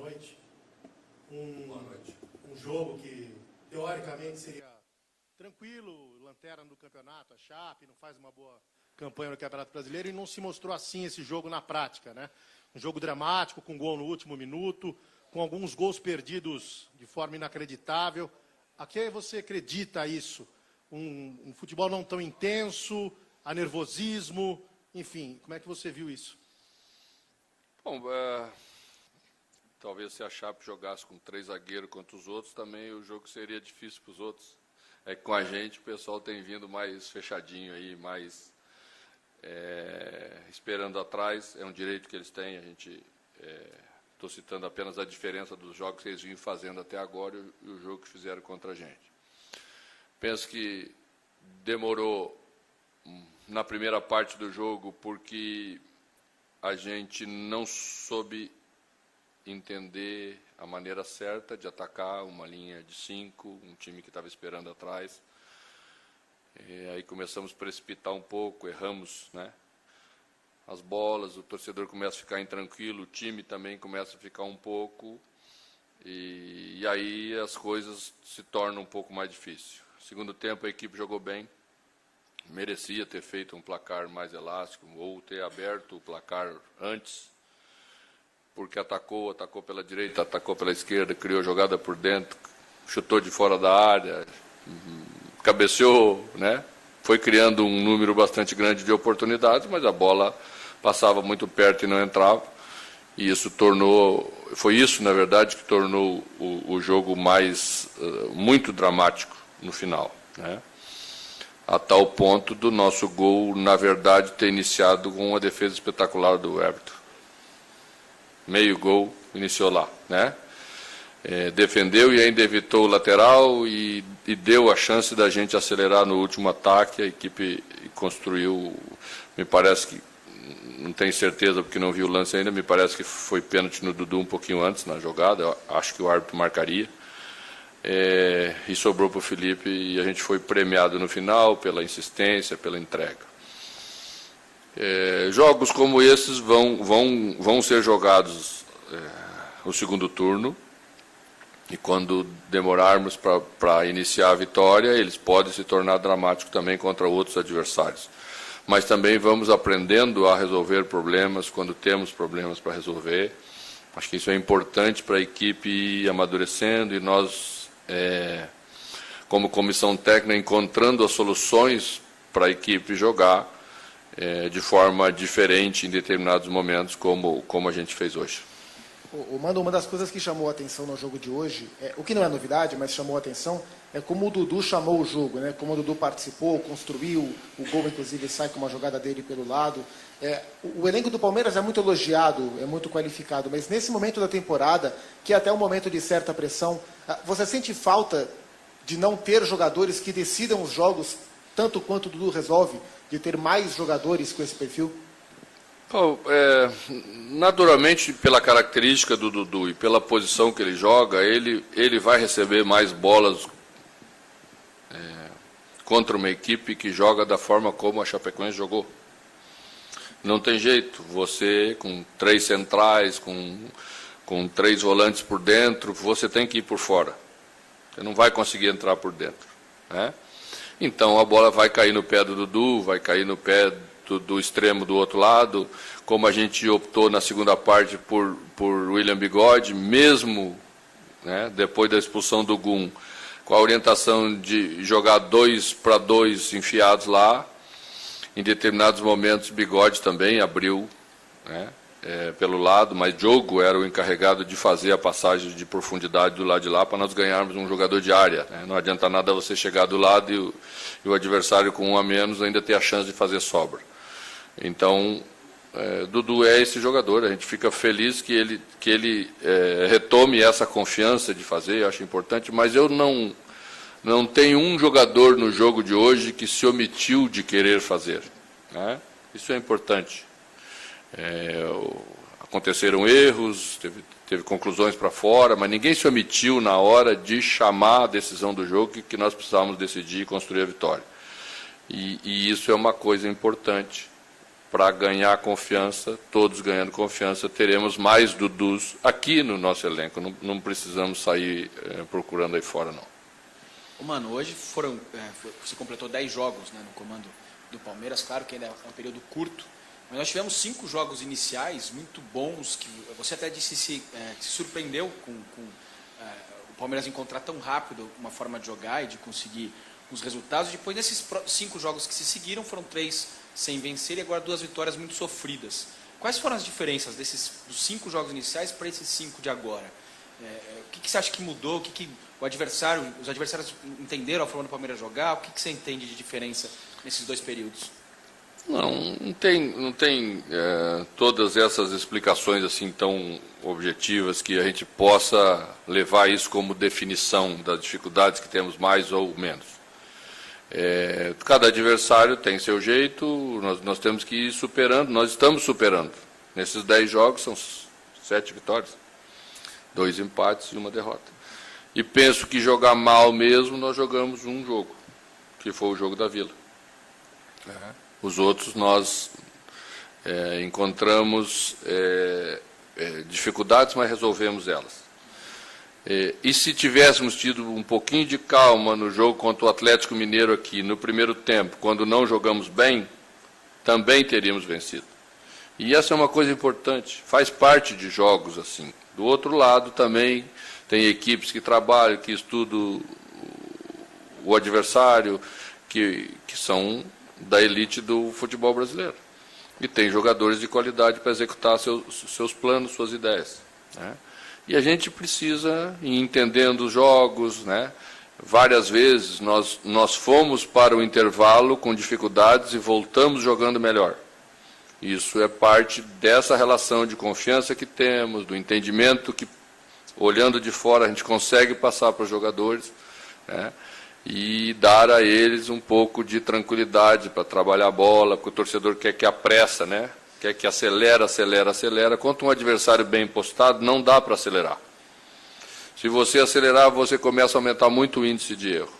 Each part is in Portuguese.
noite. Um jogo que, teoricamente, seria tranquilo, lanterna do campeonato, a Chape não faz uma boa campanha no Campeonato Brasileiro e não se mostrou assim esse jogo na prática, né? Um jogo dramático, com gol no último minuto, com alguns gols perdidos de forma inacreditável. A que você acredita isso? Um futebol não tão intenso, a nervosismo, enfim, como é que você viu isso? Bom, talvez se a Chape jogasse com 3 zagueiros contra os outros, também o jogo seria difícil para os outros. É que com a gente o pessoal tem vindo mais fechadinho aí, mais esperando atrás, é um direito que eles têm. A gente estou citando apenas a diferença dos jogos que eles vinham fazendo até agora e o jogo que fizeram contra a gente. Penso que demorou na primeira parte do jogo porque a gente não soube entender a maneira certa de atacar uma linha de 5, um time que estava esperando atrás. Aí começamos a precipitar um pouco, erramos, né, as bolas, o torcedor começa a ficar intranquilo, o time também começa a ficar um pouco, e aí as coisas se tornam um pouco mais difíceis. Segundo tempo a equipe jogou bem, merecia ter feito um placar mais elástico ou ter aberto o placar antes, porque atacou pela direita, atacou pela esquerda, criou jogada por dentro, chutou de fora da área, cabeceou, né? Foi criando um número bastante grande de oportunidades, mas a bola passava muito perto e não entrava. E isso foi isso, na verdade, que tornou o jogo muito dramático no final, né? A tal ponto do nosso gol, na verdade, ter iniciado com uma defesa espetacular do Everton. Meio gol, iniciou lá, né? Defendeu e ainda evitou o lateral e deu a chance da gente acelerar no último ataque. A equipe construiu, me parece que, não tenho certeza porque não vi o lance ainda, me parece que foi pênalti no Dudu um pouquinho antes na jogada, eu acho que o árbitro marcaria. E sobrou para o Felipe e a gente foi premiado no final pela insistência, pela entrega. Jogos como esses vão ser jogados o segundo turno, e quando demorarmos para iniciar a vitória, eles podem se tornar dramáticos também contra outros adversários. Mas também vamos aprendendo a resolver problemas quando temos problemas para resolver. Acho que isso é importante para a equipe ir amadurecendo e nós, como comissão técnica, encontrando as soluções para a equipe jogar de forma diferente em determinados momentos, como a gente fez hoje. Mando, uma das coisas que chamou a atenção no jogo de hoje, o que não é novidade, mas chamou a atenção, é como o Dudu chamou o jogo, né? Como o Dudu participou, construiu, o gol inclusive sai com uma jogada dele pelo lado. O elenco do Palmeiras é muito elogiado, é muito qualificado, mas nesse momento da temporada, que é até um momento de certa pressão, você sente falta de não ter jogadores que decidam os jogos tanto quanto o Dudu resolve, de ter mais jogadores com esse perfil? Naturalmente, pela característica do Dudu e pela posição que ele joga, ele vai receber mais bolas contra uma equipe que joga da forma como a Chapecoense jogou. Não tem jeito, você com 3 centrais, com 3 volantes por dentro, você tem que ir por fora. Você não vai conseguir entrar por dentro, né? Então a bola vai cair no pé do Dudu, vai cair no pé do extremo do outro lado, como a gente optou na segunda parte por William Bigode, mesmo, né, depois da expulsão do Gum, com a orientação de jogar 2 para 2 enfiados lá. Em determinados momentos Bigode também abriu, né, pelo lado, mas Diogo era o encarregado de fazer a passagem de profundidade do lado de lá para nós ganharmos um jogador de área, né? Não adianta nada você chegar do lado e o adversário com 1 a menos ainda ter a chance de fazer sobra. Então, Dudu é esse jogador, a gente fica feliz que ele retome essa confiança de fazer, eu acho importante, mas eu não tenho um jogador no jogo de hoje que se omitiu de querer fazer, né? Isso é importante. Aconteceram erros, teve conclusões para fora, mas ninguém se omitiu na hora de chamar a decisão do jogo que nós precisávamos decidir e construir a vitória. E isso é uma coisa importante para ganhar confiança, todos ganhando confiança, teremos mais Dudus aqui no nosso elenco. Não precisamos sair procurando aí fora, não. Mano, hoje você completou 10 jogos, né, no comando do Palmeiras. Claro que ainda é um período curto, mas nós tivemos 5 jogos iniciais muito bons, que você até disse que se surpreendeu com o Palmeiras encontrar tão rápido uma forma de jogar e de conseguir os resultados. Depois desses 5 jogos que se seguiram, foram 3 sem vencer e agora 2 vitórias muito sofridas. Quais foram as diferenças dos 5 jogos iniciais para esses 5 de agora? O que você acha que mudou? O que os adversários entenderam a forma do Palmeiras jogar? O que você entende de diferença nesses 2 períodos? Não tem todas essas explicações assim tão objetivas que a gente possa levar isso como definição das dificuldades que temos mais ou menos. Cada adversário tem seu jeito, nós temos que ir superando, nós estamos superando. Nesses 10 jogos são 7 vitórias, 2 empates e 1 derrota. E penso que jogar mal mesmo, nós jogamos um jogo, que foi o jogo da Vila. Os outros nós encontramos dificuldades, mas resolvemos elas. E se tivéssemos tido um pouquinho de calma no jogo contra o Atlético Mineiro aqui, no primeiro tempo, quando não jogamos bem, também teríamos vencido. E essa é uma coisa importante, faz parte de jogos assim. Do outro lado também tem equipes que trabalham, que estudam o adversário, que são da elite do futebol brasileiro. E tem jogadores de qualidade para executar seus planos, suas ideias, né? E a gente precisa ir entendendo os jogos, né? Várias vezes nós fomos para o intervalo com dificuldades e voltamos jogando melhor. Isso é parte dessa relação de confiança que temos, do entendimento que, olhando de fora, a gente consegue passar para os jogadores, né? E dar a eles um pouco de tranquilidade para trabalhar a bola, porque o torcedor quer que apressa, né? Quer que acelera. Contra um adversário bem postado, não dá para acelerar. Se você acelerar, você começa a aumentar muito o índice de erro.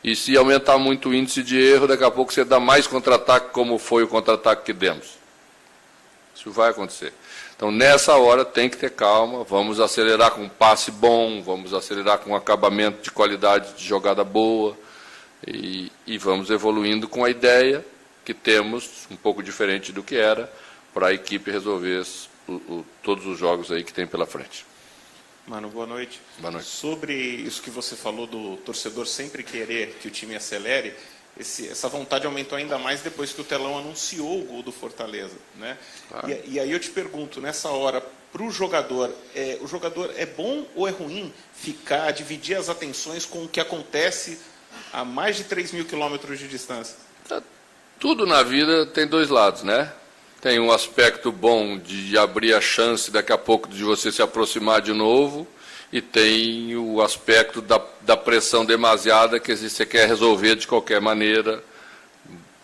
E se aumentar muito o índice de erro, daqui a pouco você dá mais contra-ataque, como foi o contra-ataque que demos. Isso vai acontecer. Então, nessa hora, tem que ter calma, vamos acelerar com um passe bom, vamos acelerar com um acabamento de qualidade de jogada boa, e vamos evoluindo com a ideia que temos, um pouco diferente do que era, para a equipe resolver todos os jogos aí que tem pela frente. Mano, boa noite. Boa noite. Sobre isso que você falou do torcedor sempre querer que o time acelere, essa vontade aumentou ainda mais depois que o Telão anunciou o gol do Fortaleza, né? Claro. E aí eu te pergunto, nessa hora, para o jogador é bom ou é ruim dividir as atenções com o que acontece a mais de 3.000 quilômetros de distância? Tudo na vida tem 2 lados, né? Tem um aspecto bom de abrir a chance daqui a pouco de você se aproximar de novo, e tem o aspecto da pressão demasiada que você quer resolver de qualquer maneira,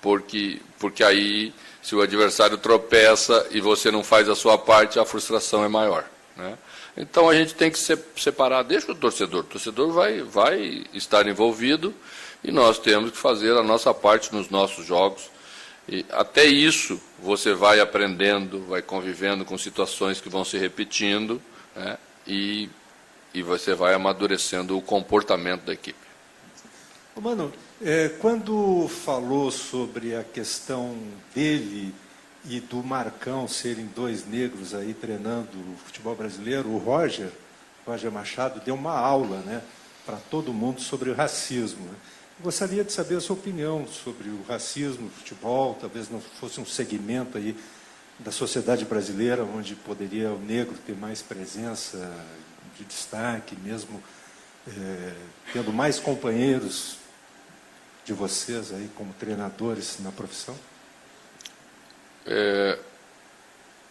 porque aí, se o adversário tropeça e você não faz a sua parte, a frustração é maior, né? Então a gente tem que separar, deixa o torcedor vai estar envolvido, e nós temos que fazer a nossa parte nos nossos jogos. E até isso você vai aprendendo, vai convivendo com situações que vão se repetindo, né? E você vai amadurecendo o comportamento da equipe. Mano, quando falou sobre a questão dele e do Marcão serem 2 negros aí treinando o futebol brasileiro, o Roger Machado deu uma aula, né, para todo mundo sobre o racismo, né? Gostaria de saber a sua opinião sobre o racismo no futebol, talvez não fosse um segmento aí da sociedade brasileira onde poderia o negro ter mais presença de destaque, mesmo tendo mais companheiros de vocês aí como treinadores na profissão?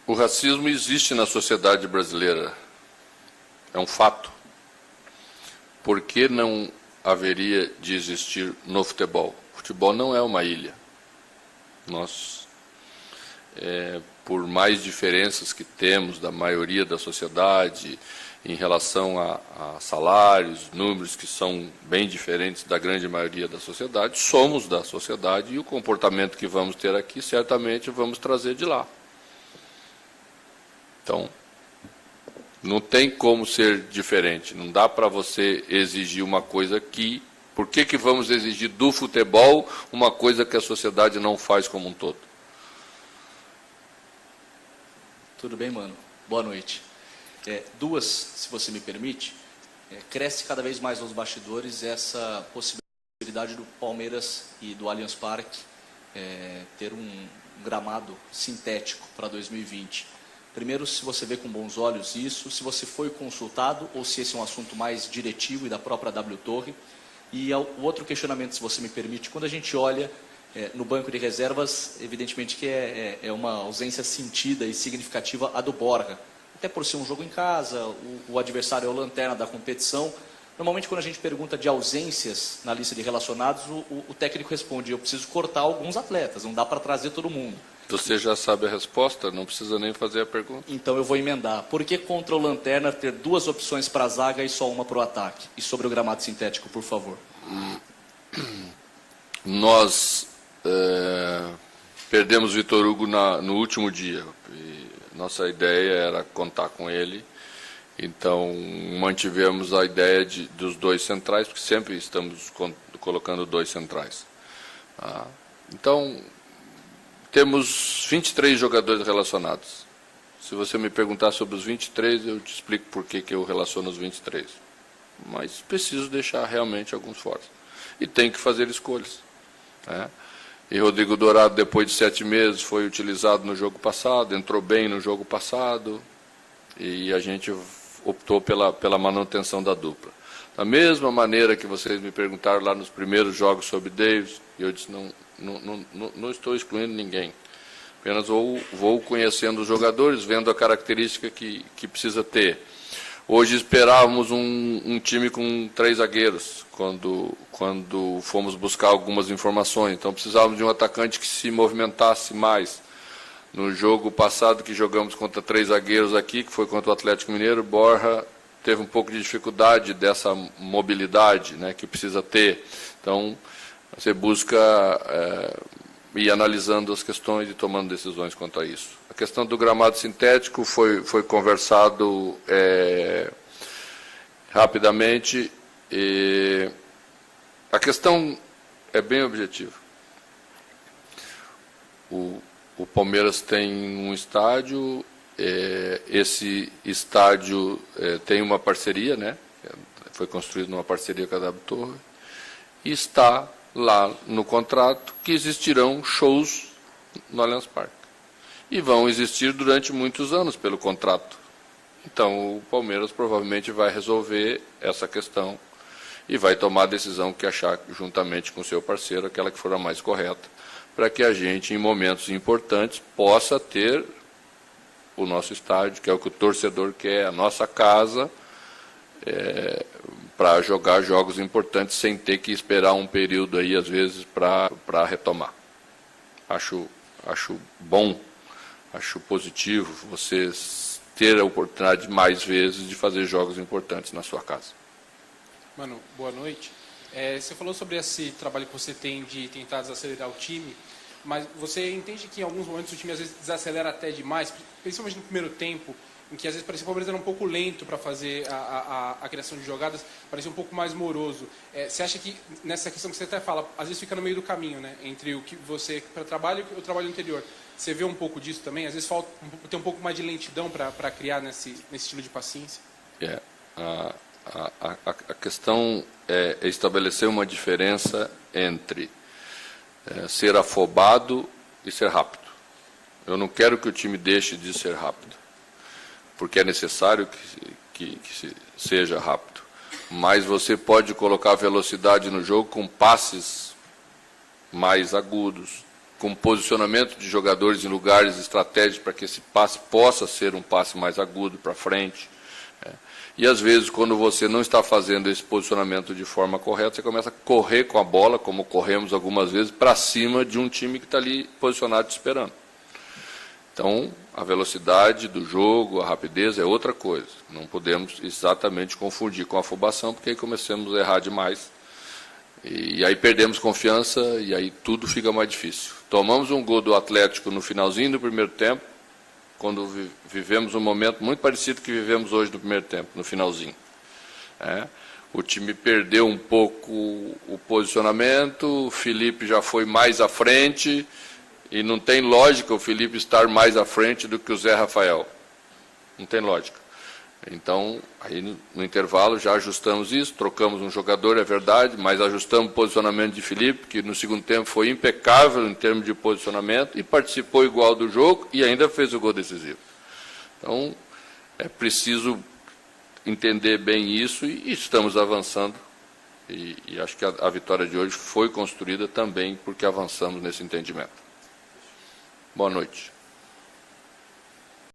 O racismo existe na sociedade brasileira, é um fato. Por que não haveria de existir no futebol? O futebol não é uma ilha. Nós, por mais diferenças que temos da maioria da sociedade, em relação a salários, números que são bem diferentes da grande maioria da sociedade. Somos da sociedade e o comportamento que vamos ter aqui, certamente vamos trazer de lá. Então, não tem como ser diferente. Não dá para você exigir uma coisa que... Por que vamos exigir do futebol uma coisa que a sociedade não faz como um todo? Tudo bem, mano? Boa noite. Duas, se você me permite. Cresce cada vez mais nos bastidores essa possibilidade do Palmeiras e do Allianz Parque ter um gramado sintético para 2020. Primeiro, se você vê com bons olhos isso, se você foi consultado ou se esse é um assunto mais diretivo e da própria W Torre. E o outro questionamento, se você me permite, quando a gente olha no banco de reservas, evidentemente que é uma ausência sentida e significativa a do Borja. Até por ser um jogo em casa, o adversário é o lanterna da competição. Normalmente, quando a gente pergunta de ausências na lista de relacionados, o técnico responde: eu preciso cortar alguns atletas, não dá para trazer todo mundo. Você já sabe a resposta, não precisa nem fazer a pergunta. Então eu vou emendar. Por que contra o lanterna ter duas opções para a zaga e só uma para o ataque? E sobre o gramado sintético, por favor. Nós perdemos Vitor Hugo no último dia. E nossa ideia era contar com ele. Então, mantivemos a ideia dos dois centrais, porque sempre estamos colocando dois centrais. Então, temos 23 jogadores relacionados. Se você me perguntar sobre os 23, eu te explico por que eu relaciono os 23. Mas preciso deixar realmente alguns fora. E tem que fazer escolhas. E Rodrigo Dourado, depois de 7 meses, foi utilizado no jogo passado, entrou bem no jogo passado, e a gente optou pela manutenção da dupla. Da mesma maneira que vocês me perguntaram lá nos primeiros jogos sobre Davis, eu disse, não estou excluindo ninguém. Apenas vou conhecendo os jogadores, vendo a característica que precisa ter. Hoje esperávamos um time com 3 zagueiros, quando fomos buscar algumas informações. Então precisávamos de um atacante que se movimentasse mais. No jogo passado que jogamos contra 3 zagueiros aqui, que foi contra o Atlético Mineiro, Borja teve um pouco de dificuldade dessa mobilidade, né, que precisa ter. Então, você busca ir analisando as questões e tomando decisões quanto a isso. A questão do gramado sintético foi conversado rapidamente. A questão é bem objetiva. O Palmeiras tem um estádio, esse estádio tem uma parceria, né? Foi construído numa parceria com a W Torre, e está lá no contrato que existirão shows no Allianz Parque. E vão existir durante muitos anos pelo contrato. Então o Palmeiras provavelmente vai resolver essa questão e vai tomar a decisão que achar, juntamente com o seu parceiro, aquela que for a mais correta, para que a gente, em momentos importantes, possa ter o nosso estádio, que é o que o torcedor quer, a nossa casa, para jogar jogos importantes sem ter que esperar um período aí, às vezes, para retomar. Acho bom, acho positivo você ter a oportunidade mais vezes de fazer jogos importantes na sua casa. Mano, boa noite. Você falou sobre esse trabalho que você tem de tentar desacelerar o time, mas você entende que em alguns momentos o time às vezes desacelera até demais, principalmente no primeiro tempo, em que às vezes parecia que o Palmeiras era um pouco lento para fazer a criação de jogadas, parecia um pouco mais moroso. Você acha que nessa questão que você até fala, às vezes fica no meio do caminho, né, entre o que você para trabalho e o trabalho anterior? Você vê um pouco disso também? Às vezes falta ter um pouco mais de lentidão para criar nesse estilo de paciência? A questão é estabelecer uma diferença entre ser afobado e ser rápido. Eu não quero que o time deixe de ser rápido, porque é necessário que seja rápido. Mas você pode colocar velocidade no jogo com passes mais agudos, com posicionamento de jogadores em lugares estratégicos para que esse passe possa ser um passe mais agudo para frente. E às vezes, quando você não está fazendo esse posicionamento de forma correta, você começa a correr com a bola, como corremos algumas vezes, para cima de um time que está ali posicionado te esperando. Então, a velocidade do jogo, a rapidez é outra coisa. Não podemos exatamente confundir com a afobação, porque aí começamos a errar demais. E aí perdemos confiança e aí tudo fica mais difícil. Tomamos um gol do Atlético no finalzinho do primeiro tempo, quando vivemos um momento muito parecido que vivemos hoje no primeiro tempo, no finalzinho. O time perdeu um pouco o posicionamento, o Felipe já foi mais à frente, e não tem lógica o Felipe estar mais à frente do que o Zé Rafael. Não tem lógica. Então, aí no intervalo já ajustamos isso, trocamos um jogador, é verdade, mas ajustamos o posicionamento de Felipe, que no segundo tempo foi impecável em termos de posicionamento, e participou igual do jogo, e ainda fez o gol decisivo. Então, é preciso entender bem isso, e estamos avançando, e acho que a vitória de hoje foi construída também porque avançamos nesse entendimento. Boa noite.